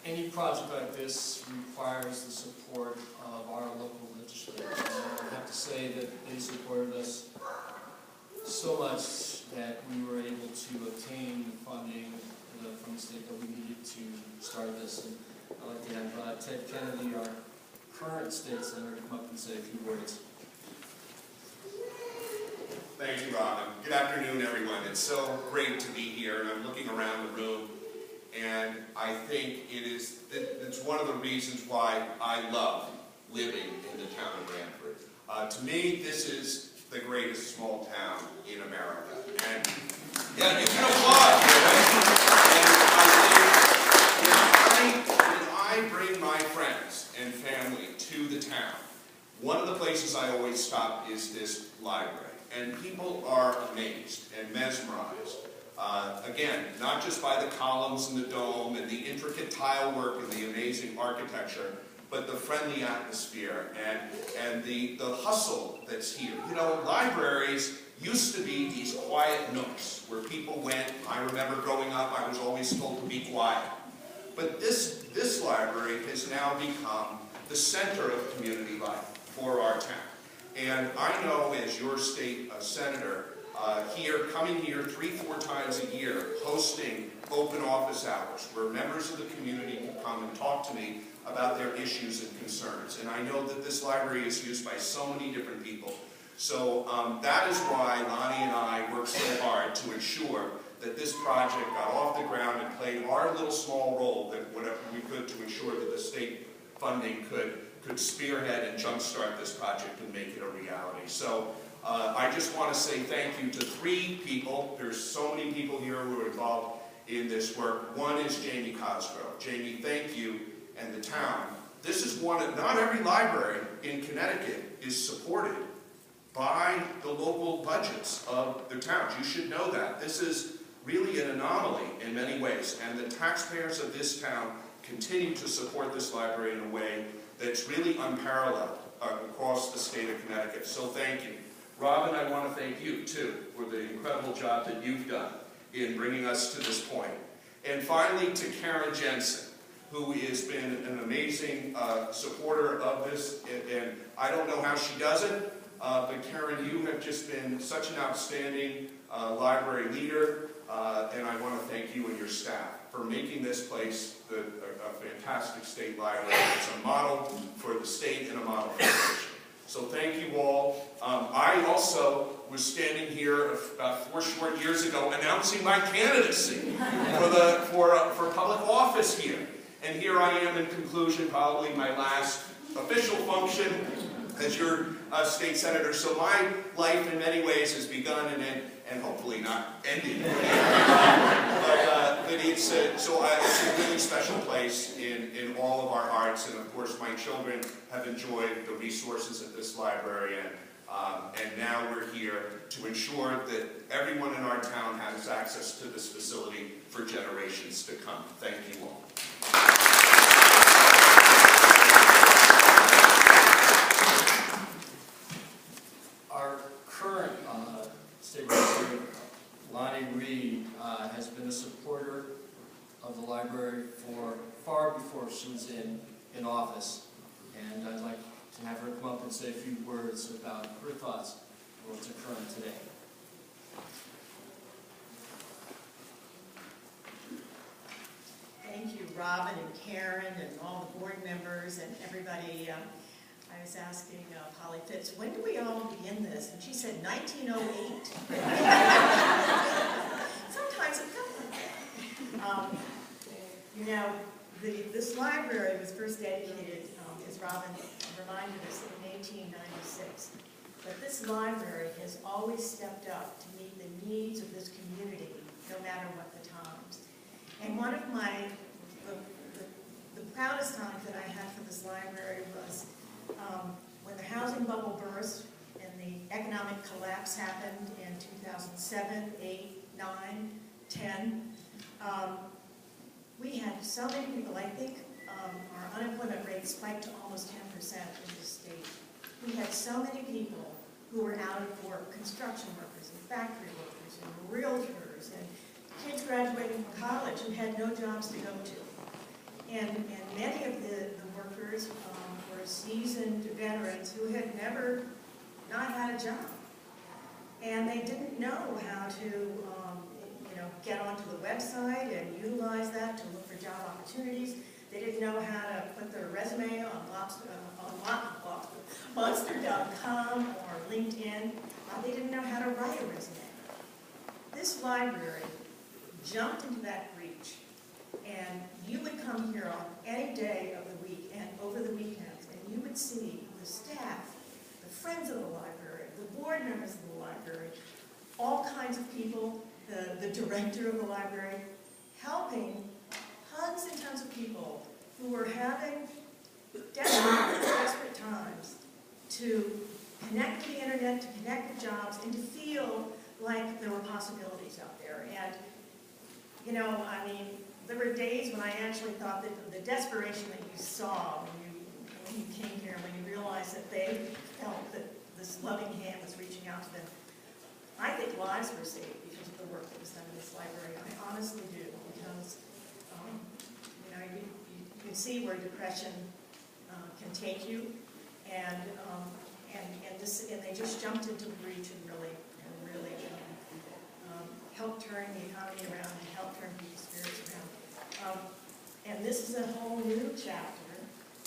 any project like this requires the support of our local legislators. And I have to say that they supported us so much that we were able to obtain the funding from the state that we needed to start this. And I'd like to have Ted Kennedy, our current state senator, come up and say a few words. Thank you, Robin. Good afternoon, everyone. It's so great to be here, and I'm looking around the room, and I think it's one of the reasons why I love living in the town of Branford. To me, this is the greatest small town in America. And yeah, you can applaud. And when I bring my friends and family to the town, one of the places I always stop is this library. And people are amazed and mesmerized. Again, not just by the columns and the dome and the intricate tile work and the amazing architecture, but the friendly atmosphere and the hustle that's here. You know, libraries used to be these quiet nooks where people went. I remember growing up, I was always told to be quiet. But this library has now become the center of community life for our town. And I know, as your state senator, coming here 3-4 times a year, hosting open office hours where members of the community can come and talk to me about their issues and concerns. And I know that this library is used by so many different people. So that is why Lonnie and I worked so hard to ensure that this project got off the ground and played our little small role, that whatever we could, to ensure that the state funding could spearhead and jumpstart this project and make it a reality. So I just want to say thank you to 3 people. There's so many people here who are involved in this work. One is Jamie Cosgrove. Jamie, thank you, and the town. This is not every library in Connecticut is supported by the local budgets of the towns. You should know that. This is really an anomaly in many ways, and the taxpayers of this town continue to support this library in a way that's really unparalleled across the state of Connecticut. So thank you. Robin, I want to thank you, too, for the incredible job that you've done in bringing us to this point. And finally, to Karen Jensen, who has been an amazing supporter of this, and I don't know how she does it, but Karen, you have just been such an outstanding library leader, and I want to thank you and your staff for making this place a fantastic state library. It's a model for the state and a model for the nation. So thank you all. I also was standing here about 4 short years ago announcing my candidacy for public office here. And here I am in conclusion, probably my last official function as your state senator. So my life in many ways has begun and hopefully not ended. But it's a really special place in all of our hearts. And of course, my children have enjoyed the resources at this library. And now we're here to ensure that everyone in our town has access to this facility for generations to come. Thank you all. Our current state representative, Lonnie Reed, has been a supporter of the library far before she was in office. And I'd like to have her come up and say a few words about her thoughts on what's occurring today. Thank you, Robin and Karen and all the board members and everybody. I was asking Polly Fitz, when do we all begin this? And she said 1908. Sometimes it comes like that. You know, this library was first dedicated, as Robin reminded us, in 1896. But this library has always stepped up to meet the needs of this community, no matter what the times. And one of the proudest times that I had for this library was when the housing bubble burst and the economic collapse happened in 2007, 8, 9, 10. We had so many people. I think our unemployment rate spiked to almost 10% in the state. We had so many people who were out of work, construction workers and factory workers and realtors and kids graduating from college who had no jobs to go to. And many of the workers were seasoned veterans who had never not had a job. And they didn't know how to get onto the website and utilize that to look for job opportunities. They didn't know how to put their resume on Monster.com or LinkedIn. They didn't know how to write a resume. This library jumped into that breach, and you would come here on any day of the week and over the weekends, and you would see the staff, the friends of the library, the board members of the library, all kinds of people, the director of the library, helping tons and tons of people who were having desperate times to connect to the internet, to connect with jobs, and to feel like there were possibilities out there. And, there were days when I actually thought that the desperation that you saw when you came here, when you realized that they felt that this loving hand was reaching out to them, I think lives were saved because of the work that was done in this library. I honestly do, because you can see where depression can take you, and they just jumped into the breach and really helped turn the economy around and helped turn people's spirits around. And this is a whole new chapter,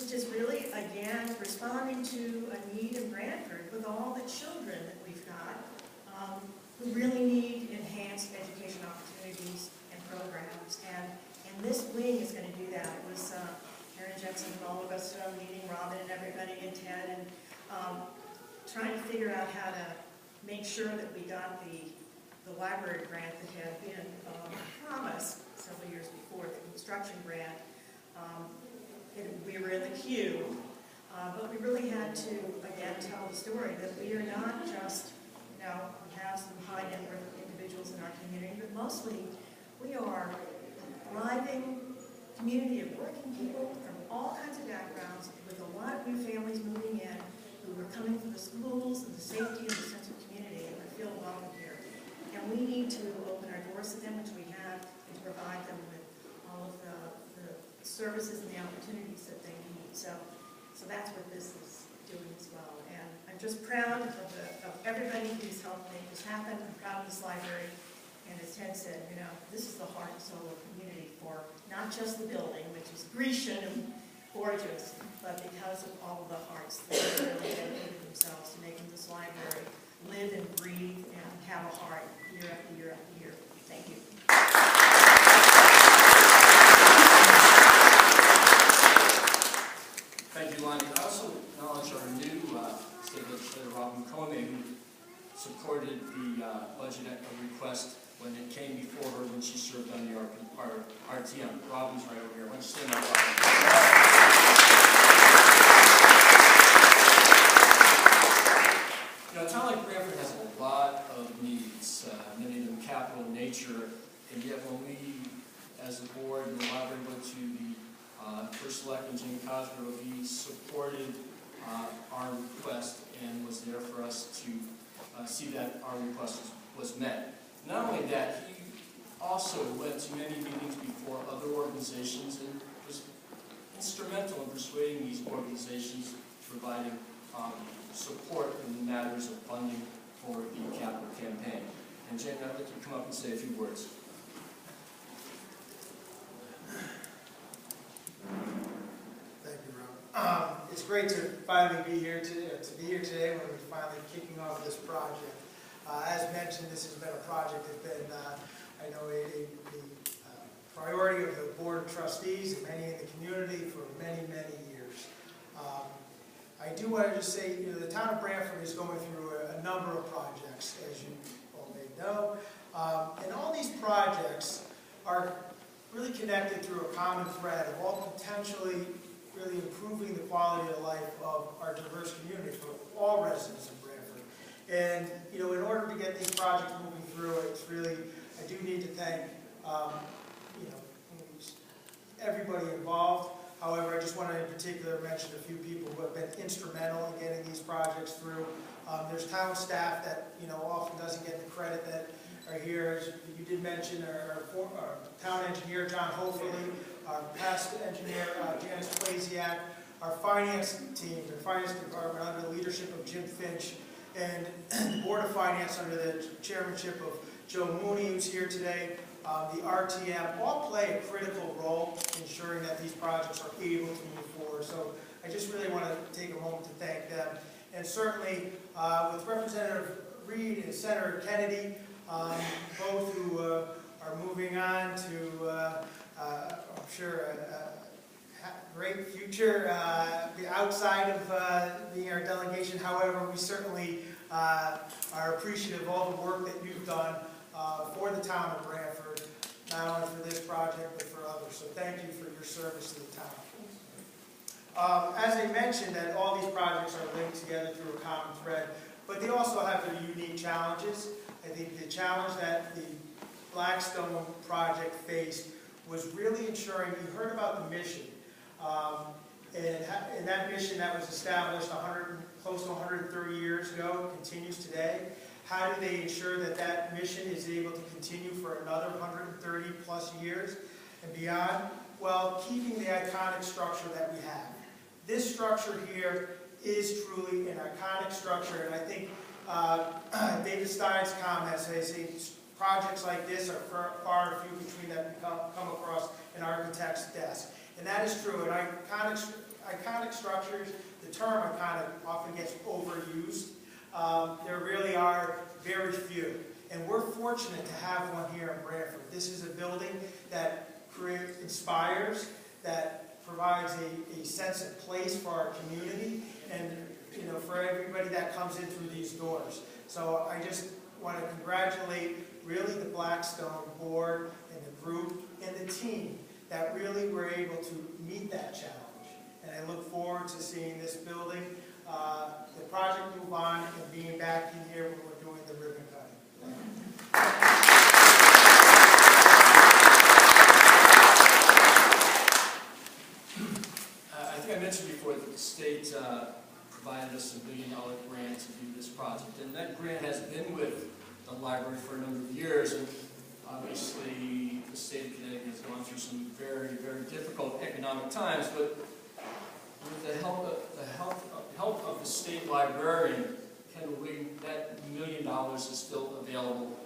which is really, again, responding to a need in Branford with all the children that we've got who really need enhanced education opportunities and programs. And this wing is going to do that. It was Karen Jensen and all of us meeting Robin and everybody and Ted and trying to figure out how to make sure that we got the library grant that had been promised several years before, the construction grant. We were in the queue, but we really had to, again, tell the story that we are not just, we have some high net worth individuals in our community, but mostly we are a thriving community of working people from all kinds of backgrounds, with a lot of new families moving in who are coming for the schools and the safety and the sense of community, and I feel welcome here. And we need to open our doors to them, which we have, and to provide them with all of the services and the opportunities that they need. So that's what this is doing as well. And I'm just proud of everybody who's helped make this happen. I'm proud of this library. And as Ted said, this is the heart and soul of the community for not just the building, which is Grecian and gorgeous, but because of all of the hearts that have really dedicated themselves to making this library live and breathe and have a heart year after year after year. Thank you. Thank you, Lonnie. I also acknowledge our new state legislator, Robin Comey, who supported the budget request when it came before her when she served on the RTM. Robin's right over here. Why don't you stand up, Robin? A town like Branford has a lot of needs, many of them capital in nature, and yet when we, as a board and the library, went to the First Selectman, Jim Cosgrove, he supported our request and was there for us to see that our request was met. Not only that, he also went to many meetings before other organizations and was instrumental in persuading these organizations to providing support in matters of funding for the capital campaign. And Jen, I'd like you to come up and say a few words. Thank you, Rob. It's great to finally be here today when we're finally kicking off this project. As mentioned, this has been a project that's been, I know, a priority of the Board of Trustees and many in the community for many, many years. I do want to just say, the town of Branford is going through a number of projects, as you all may know. And all these projects are really connected through a common thread of all potentially really improving the quality of life of our diverse community for all residents of Branford. And, in order to get these projects moving through, it's really, I do need to thank, everybody involved. However, I just want to in particular mention a few people who have been instrumental in getting these projects through. There's town staff that, often doesn't get the credit that are here. As you did mention, our town engineer, John Hopefully, our past engineer, Janice Plasiak, our finance team, the finance department under the leadership of Jim Finch, and the Board of Finance under the chairmanship of Joe Mooney, who's here today. The RTM all play a critical role in ensuring that these projects are able to move forward. So I just really want to take a moment to thank them. And certainly with Representative Reed and Senator Kennedy, both who are moving on to, I'm sure, a great future outside of being our delegation. However, we certainly are appreciative of all the work that you've done for the town of Branford, not only for this project, but for others. So thank you for your service to the town. As I mentioned, that all these projects are linked together through a common thread, but they also have their unique challenges. I think the challenge that the Blackstone project faced was really ensuring, you heard about the mission, and that mission that was established close to 130 years ago continues today. How do they ensure that that mission is able to continue for another 130 plus years and beyond? Well, keeping the iconic structure that we have. This structure here is truly an iconic structure, and I think David Stein's comments, they say projects like this are far and few between that we come across an architect's desk. And that is true. And iconic structures, the term iconic often gets overused. There really are very few. And we're fortunate to have one here in Branford. This is a building that inspires, that provides a sense of place for our community and for everybody that comes in through these doors. So I just want to congratulate really the Blackstone board and the group and the team that really were able to meet that challenge. And I look forward to seeing this building, the project move on, and being back in here when we're doing the ribbon cutting. I think I mentioned before that the state provided us a $1 billion grant to do this project, and that grant has been with the library for a number of years. And obviously, the state of Connecticut has gone through some very, very difficult economic times, but with the help of the state librarian, Kendall Wiggin, that $1 million is still available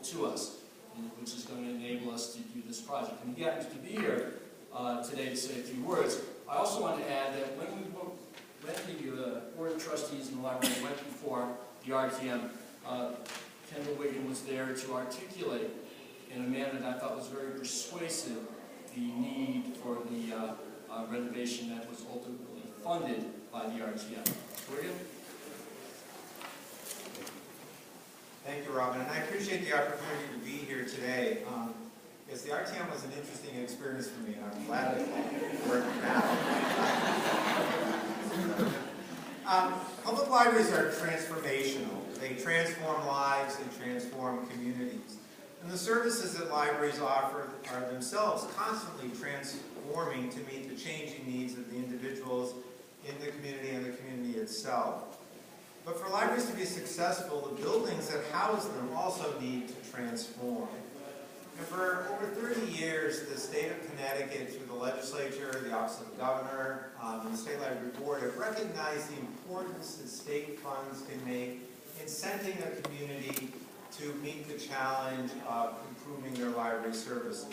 to us, which is going to enable us to do this project. And he happens to be here today to say a few words. I also want to add that when the Board of Trustees and the library went before the RTM, Kendall Wiggin was there to articulate in a manner that I thought was very persuasive the need for the renovation that was ultimately funded by the RTM. Wiggin? Thank you, Robin, and I appreciate the opportunity to be here today. Because the RTM was an interesting experience for me, and I'm glad it worked out. Public libraries are transformational. They transform lives, they transform communities. And the services that libraries offer are themselves constantly transforming to meet the changing needs of the individuals in the community and the community itself. But for libraries to be successful, the buildings that house them also need to transform. And for over 30 years, the state of Connecticut, through the legislature, the Office of the Governor, and the State Library Board, have recognized the importance that state funds can make in sending a community to meet the challenge of improving their library services.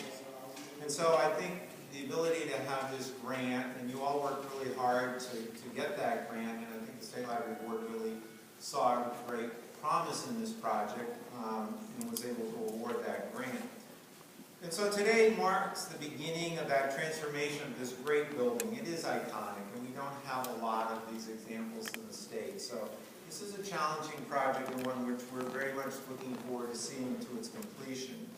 And so I think the ability to have this grant, and you all worked really hard to get that grant, and I think the State Library Board really saw great promise in this project and was able to award that grant. And so today marks the beginning of that transformation of this great building. It is iconic, and we don't have a lot of these examples in the state. So this is a challenging project and one which we're very much looking forward to seeing to its completion.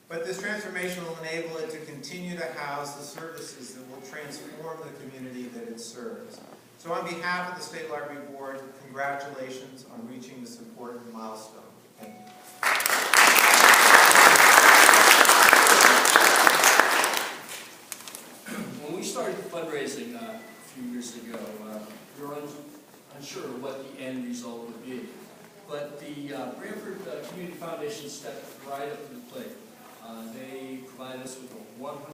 But this transformation will enable it to continue to house the services that will transform the community that it serves. So on behalf of the State Library Board, congratulations on reaching this important milestone. Thank you. When we started fundraising a few years ago, we were unsure what the end result would be. But the Branford Community Foundation stepped right up to the plate. They provided us with a $100